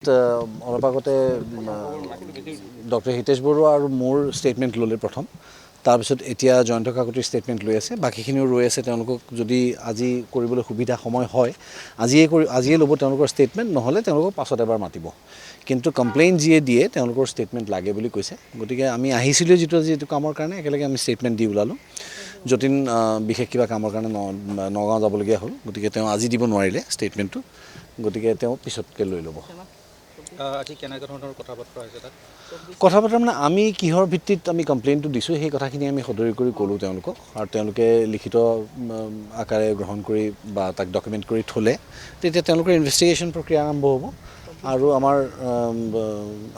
অলপ আগতে ডক্টৰ হিতেশ বৰুৱা আৰু মোৰ ষ্টেটমেণ্ট ল'লে প্ৰথম, তাৰপিছত এতিয়া জয়ন্ত কাকতিৰ ষ্টেটমেণ্ট লৈ আছে, বাকীখিনিও ৰৈ আছে। তেওঁলোকক যদি আজি কৰিবলৈ সুবিধা সময় হয় আজিয়ে ল'ব তেওঁলোকৰ ষ্টেটমেণ্ট, নহ'লে তেওঁলোকক পাছত এবাৰ মাতিব। কিন্তু কমপ্লেইন যিয়ে দিয়ে তেওঁলোকৰ ষ্টেটমেণ্ট লাগে বুলি কৈছে। গতিকে আমি আহিছিলোঁ যিটো কামৰ কাৰণে একেলগে আমি ষ্টেটমেণ্ট দি ওলালোঁ। যতীন বিশেষ কিবা কামৰ কাৰণে নগাঁও যাবলগীয়া হ'ল, গতিকে তেওঁ আজি দিব নোৱাৰিলে ষ্টেটমেণ্টটো, গতিকে তেওঁ পিছতকৈ লৈ ল'ব। আজি কেনেকুৱা ধৰণৰ কথা বতৰা হৈছে তাত? কথা বতৰা মানে আমি কিহৰ ভিত্তিত আমি কমপ্লেইনটো দিছোঁ সেই কথাখিনি আমি সদৰি কৰি ক'লোঁ তেওঁলোকক, আৰু তেওঁলোকে লিখিত আকাৰে গ্ৰহণ কৰি বা তাক ডকুমেণ্ট কৰি থ'লে তেতিয়া তেওঁলোকৰ ইনভেষ্টিগেশ্যন প্ৰক্ৰিয়া আৰম্ভ হ'ব। আৰু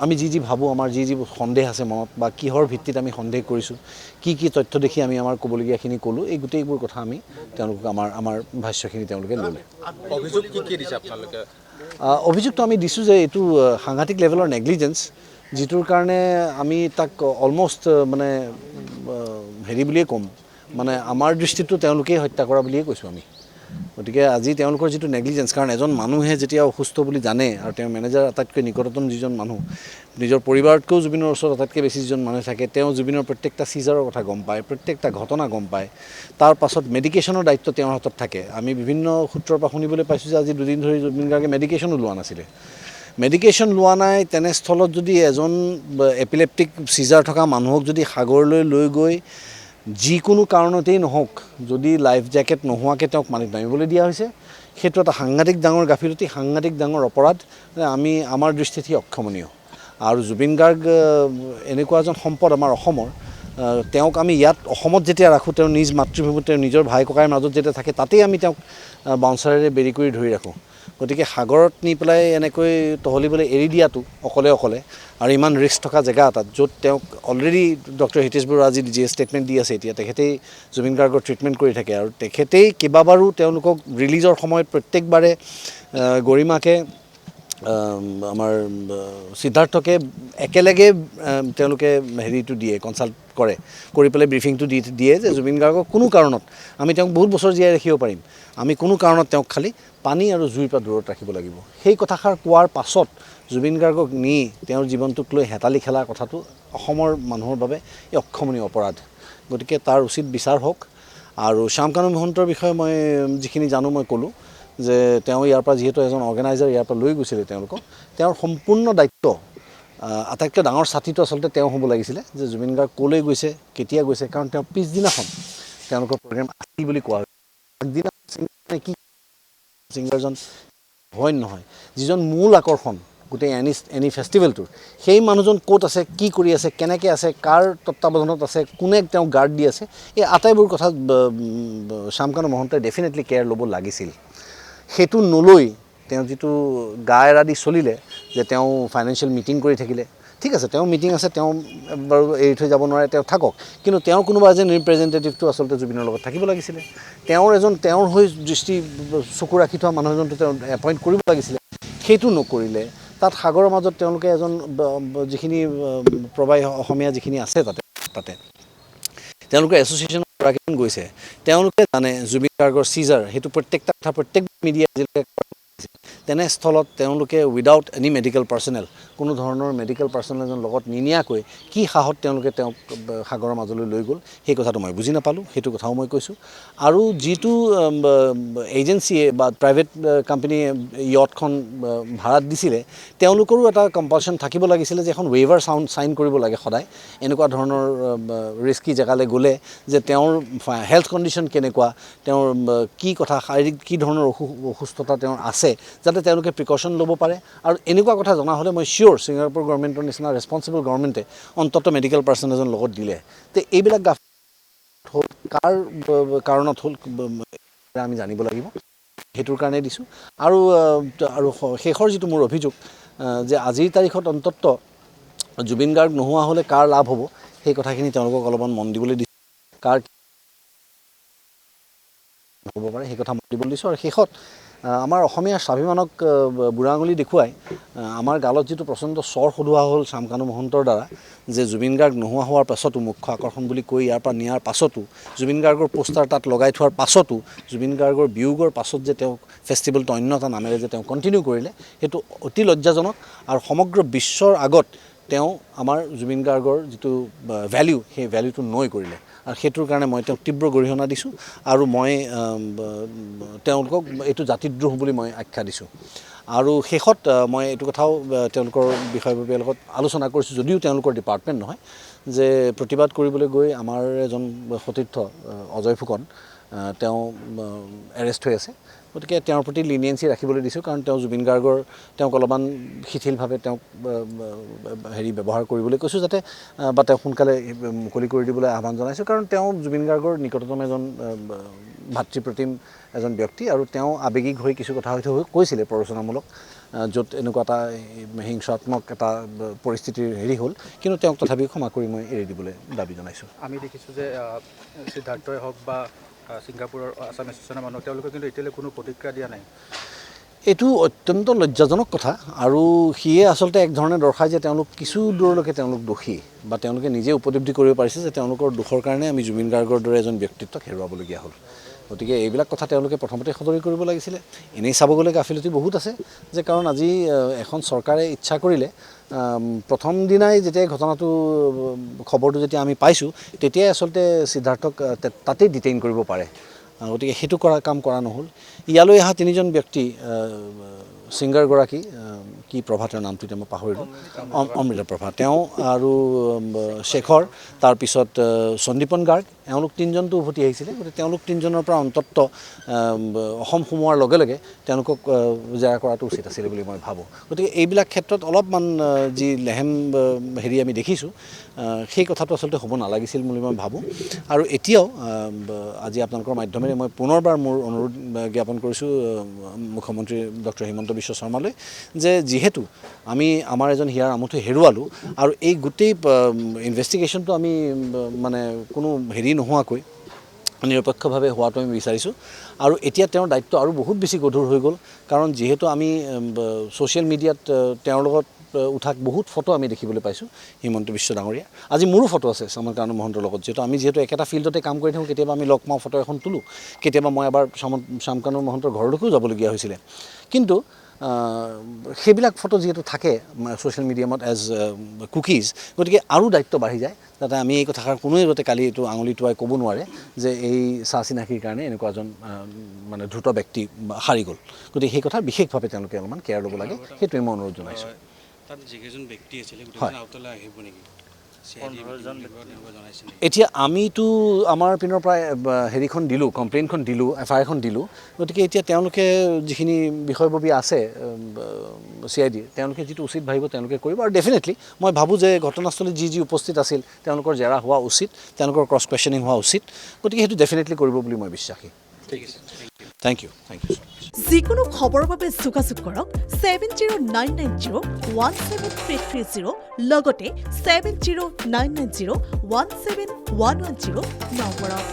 আমি যি ভাবোঁ, আমাৰ যি সন্দেহ আছে মনত, বা কিহৰ ভিত্তিত আমি সন্দেহ কৰিছোঁ, কি তথ্য দেখি আমি আমাৰ ক'বলগীয়াখিনি ক'লোঁ, এই গোটেইবোৰ কথা আমি তেওঁলোকক আমাৰ ভাষ্যখিনি তেওঁলোকে ল'লে। অভিযোগ কি দিছে আপোনালোকে? অভিযোগটো আমি দিছোঁ যে এইটো সাংঘাতিক লেভেলৰ নেগলিজেঞ্চ, যিটোৰ কাৰণে আমি তাক অলমষ্ট মানে হেৰি বুলিয়ে ক'ম, মানে আমাৰ দৃষ্টিতটো তেওঁলোকেই হত্যা কৰা বুলিয়ে কৈছোঁ আমি। গতিকে আজি তেওঁলোকৰ যিটো নেগলিজেঞ্চ, কাৰণ এজন মানুহে যেতিয়া অসুস্থ বুলি জানে, আৰু তেওঁৰ মেনেজাৰ আটাইতকৈ নিকটতম যিজন মানুহ, নিজৰ পৰিবাৰতকৈও জুবিনৰ ওচৰত আটাইতকৈ বেছি যিজন মানুহ থাকে, তেওঁ জুবিনৰ প্ৰত্যেকটা চিজাৰৰ কথা গম পায়, প্ৰত্যেকটা ঘটনা গম পায়। তাৰ পাছত মেডিকেশ্যনৰ দায়িত্ব তেওঁৰ হাতত থাকে। আমি বিভিন্ন সূত্ৰৰ পৰা শুনিবলৈ পাইছোঁ যে আজি 2 দিন ধৰি জুবিন গাৰ্গে মেডিকেশ্যনো লোৱা নাছিলে। মেডিকেশ্যন লোৱা নাই, তেনেস্থলত যদি এজন এপিলেপ্টিক চিজাৰ থকা মানুহক যদি সাগৰলৈ লৈ গৈ যিকোনো কাৰণতেই নহওক যদি লাইফ জেকেট নোহোৱাকৈ তেওঁক পানীত নামিবলৈ দিয়া হৈছে, সেইটো এটা সাংঘাতিক ডাঙৰ গাফিলতি, সাংঘাতিক ডাঙৰ অপৰাধ। আমাৰ দৃষ্টিত সি অক্ষমনীয়। আৰু জুবিন গাৰ্গ এনেকুৱা এজন সম্পদ আমাৰ অসমৰ, তেওঁক আমি ইয়াত অসমত যেতিয়া ৰাখোঁ, তেওঁৰ নিজ মাতৃভূমিত, তেওঁৰ নিজৰ ভাই ককাইৰ মাজত যেতিয়া থাকে, তাতেই আমি তেওঁক বাউন্সাৰেৰে বেৰি কৰি ধৰি ৰাখোঁ। গতিকে সাগৰত নি পেলাই এনেকৈ তহলিবলৈ এৰি দিয়াটো অকলে আৰু ইমান ৰিস্ক থকা জেগা এটাত, য'ত তেওঁক অলৰেডি ডক্টৰ হিতেশ বৰুৱা আজি যি ষ্টেটমেণ্ট দি আছে, এতিয়া তেখেতেই জুবিন গাৰ্গৰ ট্ৰিটমেণ্ট কৰি থাকে, আৰু তেখেতেই কেইবাবাৰো তেওঁলোকক ৰিলিজৰ সময়ত প্ৰত্যেকবাৰে গৰিমাকে, আমাৰ সিদ্ধাৰ্থকে একেলগে তেওঁলোকে হেৰিটো দিয়ে, কনচাল্ট কৰি পেলাই ব্ৰিফিংটো দিয়ে যে জুবিন গাৰ্গক কোনো কাৰণত আমি তেওঁক বহুত বছৰ জীয়াই ৰাখিব পাৰিম, আমি কোনো কাৰণত তেওঁক খালি পানী আৰু জুইৰ পৰা দূৰত ৰাখিব লাগিব। সেই কথাষাৰ কোৱাৰ পাছত জুবিন গাৰ্গক নি তেওঁৰ জীৱনটোক লৈ হেতালি খেলাৰ কথাটো অসমৰ মানুহৰ বাবে এই অক্ষমনীয় অপৰাধ। গতিকে তাৰ উচিত বিচাৰ হওক। আৰু শ্যামকানু মহন্তৰ বিষয়ে মই যিখিনি জানো মই ক'লোঁ যে তেওঁ ইয়াৰ পৰা যিহেতু এজন অৰ্গেনাইজাৰ ইয়াৰ পৰা লৈ গৈছিলে তেওঁলোকক, তেওঁৰ সম্পূৰ্ণ দায়িত্ব, আটাইতকৈ ডাঙৰ ছাতিটো আচলতে তেওঁ হ'ব লাগিছিলে, যে জুবিন গাৰ্গ ক'লৈ গৈছে, কেতিয়া গৈছে, কাৰণ তেওঁ পিছদিনাখন তেওঁলোকৰ প্ৰগ্ৰেম আছিল বুলি কোৱা হৈছে। আগদিনা কি ছিংগাৰজন হয় নহয়, যিজন মূল আকৰ্ষণ গোটেই এনি ফেষ্টিভেলটোৰ, সেই মানুহজন ক'ত আছে, কি কৰি আছে, কেনেকৈ আছে, কাৰ তত্ত্বাৱধানত আছে, কোনে তেওঁক গাৰ্ড দি আছে, এই আটাইবোৰ কথা শ্যামকানু মহন্তই ডেফিনেটলি কেয়াৰ ল'ব লাগিছিল। সেইটো নলৈ তেওঁ যিটো গা এৰা দি চলিলে, যে তেওঁ ফাইনেন্সিয়েল মিটিং কৰি থাকিলে, ঠিক আছে, তেওঁ মিটিং আছে, তেওঁ বাৰু এৰি থৈ যাব নোৱাৰে, তেওঁ থাকক, কিন্তু তেওঁ কোনোবা এজন ৰিপ্ৰেজেণ্টেটিভটো আচলতে জুবিনৰ লগত থাকিব লাগিছিলে। তেওঁৰ হৈ চকু ৰাখি থোৱা মানুহ এজনটো তেওঁ এপইণ্ট কৰিব লাগিছিলে, সেইটো নকৰিলে। তাত সাগৰৰ মাজত তেওঁলোকে এজন যিখিনি প্ৰবাহী অসমীয়া যিখিনি আছে তাতে তেওঁলোকৰ এছ'চিয়েশ্যনৰ গৰাকীজন গৈছে, তেওঁলোকে জানে জুবিন গাৰ্গৰ চিজাৰ, সেইটো প্ৰত্যেকটা কথা প্ৰত্যেক মিডিয়া আজিলৈকে তেনেস্থলত তেওঁলোকে উইদাউট এনি মেডিকেল পাৰ্চনেল, কোনো ধৰণৰ মেডিকেল পাৰ্চনেল এজন লগত নিনিয়াকৈ কি সাহত তেওঁলোকে তেওঁক সাগৰৰ মাজলৈ লৈ গ'ল, সেই কথাটো মই বুজি নাপালোঁ, সেইটো কথাও মই কৈছোঁ। আৰু যিটো এজেঞ্চিয়ে বা প্ৰাইভেট কোম্পানীয়ে য়টখন ভাড়াত দিছিলে, তেওঁলোকৰো এটা কম্পালশ্যন থাকিব লাগিছিলে যে এখন ৱেইভাৰ চাইন কৰিব লাগে সদায়, এনেকুৱা ধৰণৰ ৰিস্কি জেগালৈ গ'লে, যে তেওঁৰ হেল্থ কণ্ডিশ্যন কেনেকুৱা, তেওঁৰ কি কথা, শাৰীৰিক কি ধৰণৰ অসুস্থতা তেওঁৰ আছে, যাতে তেওঁলোকে প্ৰিকশ্যন ল'ব পাৰে। আৰু এনেকুৱা কথা জনা হ'লে মই চিয়'ৰ ছিংগাপুৰ গভৰ্ণমেণ্টৰ নিচিনা ৰেছপনচিবল গভৰ্ণমেণ্টে অন্ততঃ মেডিকেল পাৰ্চন এজন লগত দিলে। তো এইবিলাক হ'ল কাৰ কাৰণত হ'ল আমি জানিব লাগিব, সেইটোৰ কাৰণেই দিছোঁ। আৰু শেষৰ যিটো মোৰ অভিযোগ, যে আজিৰ তাৰিখত অন্ততঃ জুবিন গাৰ্গ নোহোৱা হ'লে কাৰ লাভ হ'ব, সেই কথাখিনি তেওঁলোকক অলপমান মন দিবলৈ দিছোঁ। কাৰ হ'ব পাৰে সেই কথা মই দিবলৈ দিছোঁ। আৰু শেষত আমাৰ অসমীয়া স্বাভিমানক বুঢ়া আঙুলি দেখুৱাই আমাৰ গালত যিটো প্ৰচণ্ড চৰ সদোৱা হ'ল শ্যামকানু মহন্তৰ দ্বাৰা, যে জুবিন গাৰ্গ নোহোৱা হোৱাৰ পাছতো, মুখ্য আকৰ্ষণ বুলি কৈ ইয়াৰ পৰা নিয়াৰ পাছতো, জুবিন গাৰ্গৰ পোষ্টাৰ তাত লগাই থোৱাৰ পাছতো, জুবিন গাৰ্গৰ বিয়োগৰ পাছত যে তেওঁ ফেষ্টিভেলটো অন্য এটা নামেৰে যে তেওঁ কণ্টিনিউ কৰিলে, সেইটো অতি লজ্জাজনক। আৰু সমগ্ৰ বিশ্বৰ আগত তেওঁ আমাৰ জুবিন গাৰ্গৰ যিটো ভেলিউ, সেই ভেলিউটো নৈ কৰিলে। আৰু সেইটোৰ কাৰণে মই তেওঁক তীব্ৰ গৰিহণা দিছোঁ। আৰু মই তেওঁলোকক এইটো জাতিদ্ৰোহ বুলি মই আখ্যা দিছোঁ। আৰু শেষত মই এইটো কথাও তেওঁলোকৰ বিষয়ববীয়াৰ লগত আলোচনা কৰিছোঁ, যদিও তেওঁলোকৰ ডিপাৰ্টমেণ্ট নহয়, যে প্ৰতিবাদ কৰিবলৈ গৈ আমাৰ এজন সতীৰ্থ অজয় ফুকন তেওঁ এৰেষ্ট হৈ আছে। গতিকে তেওঁৰ প্ৰতি লিনিয়েঞ্চি ৰাখিবলৈ দিছোঁ, কাৰণ তেওঁ জুবিন গাৰ্গৰ তেওঁক অলপমান শিথিলভাৱে তেওঁক ব্যৱহাৰ কৰিবলৈ কৈছোঁ, যাতে বা তেওঁক সোনকালে মুকলি কৰি দিবলৈ আহ্বান জনাইছোঁ। কাৰণ তেওঁ জুবিন গাৰ্গৰ নিকটতম এজন ভাতৃপ্ৰতিম এজন ব্যক্তি, আৰু তেওঁ আৱেগিক হৈ কিছু কথা হয়তো কৈছিলে প্ৰৰোচনামূলক, য'ত এনেকুৱা এটা হিংসাত্মক এটা পৰিস্থিতিৰ হ'ল, কিন্তু তেওঁক তথাপিও ক্ষমা কৰি মই এৰি দিবলৈ দাবী জনাইছোঁ। আমি দেখিছোঁ যে সিদ্ধাৰ্থই হওক বা ছিংগাপুৰৰ আছাম এছ'চিয়েশ্যনৰ মানুহ, তেওঁলোকে কিন্তু এতিয়ালৈ কোনো প্ৰতিক্ৰিয়া দিয়া নাই। এইটো অত্যন্ত লজ্জাজনক কথা, আৰু সিয়ে আচলতে এক ধৰণে দৰ্শায় যে তেওঁলোক কিছু দূৰলৈকে তেওঁলোক দোষী, বা তেওঁলোকে নিজে উপলব্ধি কৰিব পাৰিছে যে তেওঁলোকৰ দোষৰ কাৰণে আমি জুবিন গাৰ্গৰ দৰে এজন ব্যক্তিত্বক হেৰুৱাবলগীয়া হ'ল। গতিকে এইবিলাক কথা তেওঁলোকে প্ৰথমতে সদৰি কৰিব লাগিছিলে। এনেই চাব গ'লে গাফিলতি বহুত আছে, যে কাৰণ আজি এখন চৰকাৰে ইচ্ছা কৰিলে প্ৰথম দিনাই যেতিয়া ঘটনাটো খবৰটো যেতিয়া আমি পাইছোঁ, তেতিয়াই আচলতে সিদ্ধাৰ্থক তাতেই ডিটেইন কৰিব পাৰে। গতিকে সেইটো কাম কৰা নহ'ল। ইয়ালৈ অহা তিনিজন ব্যক্তি, ছিংগাৰগৰাকী কি প্ৰভা, তেওঁৰ নামটো এতিয়া মই পাহৰিলোঁ, অমৃতা প্ৰভা, তেওঁ আৰু শেখৰ, তাৰপিছত সন্দীপন গাৰ্গ, এওঁলোক তিনিজনটো উভতি আহিছিলে। গতিকে তেওঁলোক তিনিজনৰ পৰা অন্তত অসম সোমোৱাৰ লগে লগে তেওঁলোকক জেৰা কৰাটো উচিত আছিলে বুলি মই ভাবোঁ। গতিকে এইবিলাক ক্ষেত্ৰত অলপমান যি লেহেম আমি দেখিছোঁ, সেই কথাটো আচলতে হ'ব নালাগিছিল বুলি মই ভাবোঁ। আৰু এতিয়াও আজি আপোনালোকৰ মাধ্যমেৰে মই পুনৰবাৰ মোৰ অনুৰোধ জ্ঞাপন কৰিছোঁ মুখ্যমন্ত্ৰী ডক্টৰ হিমন্ত বিশ্ব শৰ্মালৈ, যে যিহেতু আমি আমাৰ এজন হিয়াৰ আমঠু হেৰুৱালোঁ, আৰু এই গোটেই ইনভেষ্টিগেশ্যনটো আমি মানে কোনো নোহোৱাকৈ নিৰপেক্ষভাৱে হোৱাটো আমি বিচাৰিছোঁ। আৰু এতিয়া তেওঁৰ দায়িত্ব আৰু বহুত বেছি গধুৰ হৈ গ'ল, কাৰণ যিহেতু আমি ছ'চিয়েল মিডিয়াত তেওঁৰ লগত উঠা বহুত ফটো আমি দেখিবলৈ পাইছোঁ হিমন্ত বিশ্ব ডাঙৰীয়া। আজি মোৰো ফটো আছে শ্যামকানু মহন্তৰ লগত, যিহেতু একেটা ফিল্ডতে কাম কৰি থাকোঁ। কেতিয়াবা আমি লগ পাওঁ, ফটো এখন তোলোঁ। কেতিয়াবা মই এবাৰ শ্যামকানু মহন্তৰ ঘৰলৈকেও যাবলগীয়া হৈছিলে। কিন্তু সেইবিলাক ফটো যিহেতু থাকে ছ'চিয়েল মিডিয়ামত এজ কুকিজ, গতিকে আৰু দায়িত্ব বাঢ়ি যায়, যাতে আমি এই কথাষাৰ কোনোৱে যাতে কালি এইটো আঙুলি টোৱাই ক'ব নোৱাৰে যে এই চাহ চিনাকিৰ কাৰণে এনেকুৱা এজন মানে দ্ৰুত ব্যক্তি হাৰি গ'ল। গতিকে সেই কথা বিশেষভাৱে তেওঁলোকে অলপমান কেয়াৰ ল'ব লাগে, সেইটোৱে মই অনুৰোধ জনাইছোঁ। তাত যিকেইজন ব্যক্তি আছিলে আউটলৈ আহিব নেকি? এতিয়া আমিতো আমাৰ পিনৰ পৰাই হেৰিখন দিলোঁ, কমপ্লেইনখন দিলোঁ, FIR দিলোঁ। গতিকে এতিয়া তেওঁলোকে যিখিনি বিষয়ববীয়া আছে CID, তেওঁলোকে যিটো উচিত ভাবিব তেওঁলোকে কৰিব। আৰু ডেফিনেটলি মই ভাবোঁ যে ঘটনাস্থলীত যি উপস্থিত আছিল তেওঁলোকৰ জেৰা হোৱা উচিত, তেওঁলোকৰ ক্ৰছ কুৱেশ্যনিং হোৱা উচিত। গতিকে সেইটো ডেফিনেটলি কৰিব বুলি মই বিশ্বাসী। ঠিক আছে, থেংক ইউ। যিকোনো খবৰৰ বাবে যোগাযোগ কৰক 7099017330 লগতে 7099017110 নম্বৰত।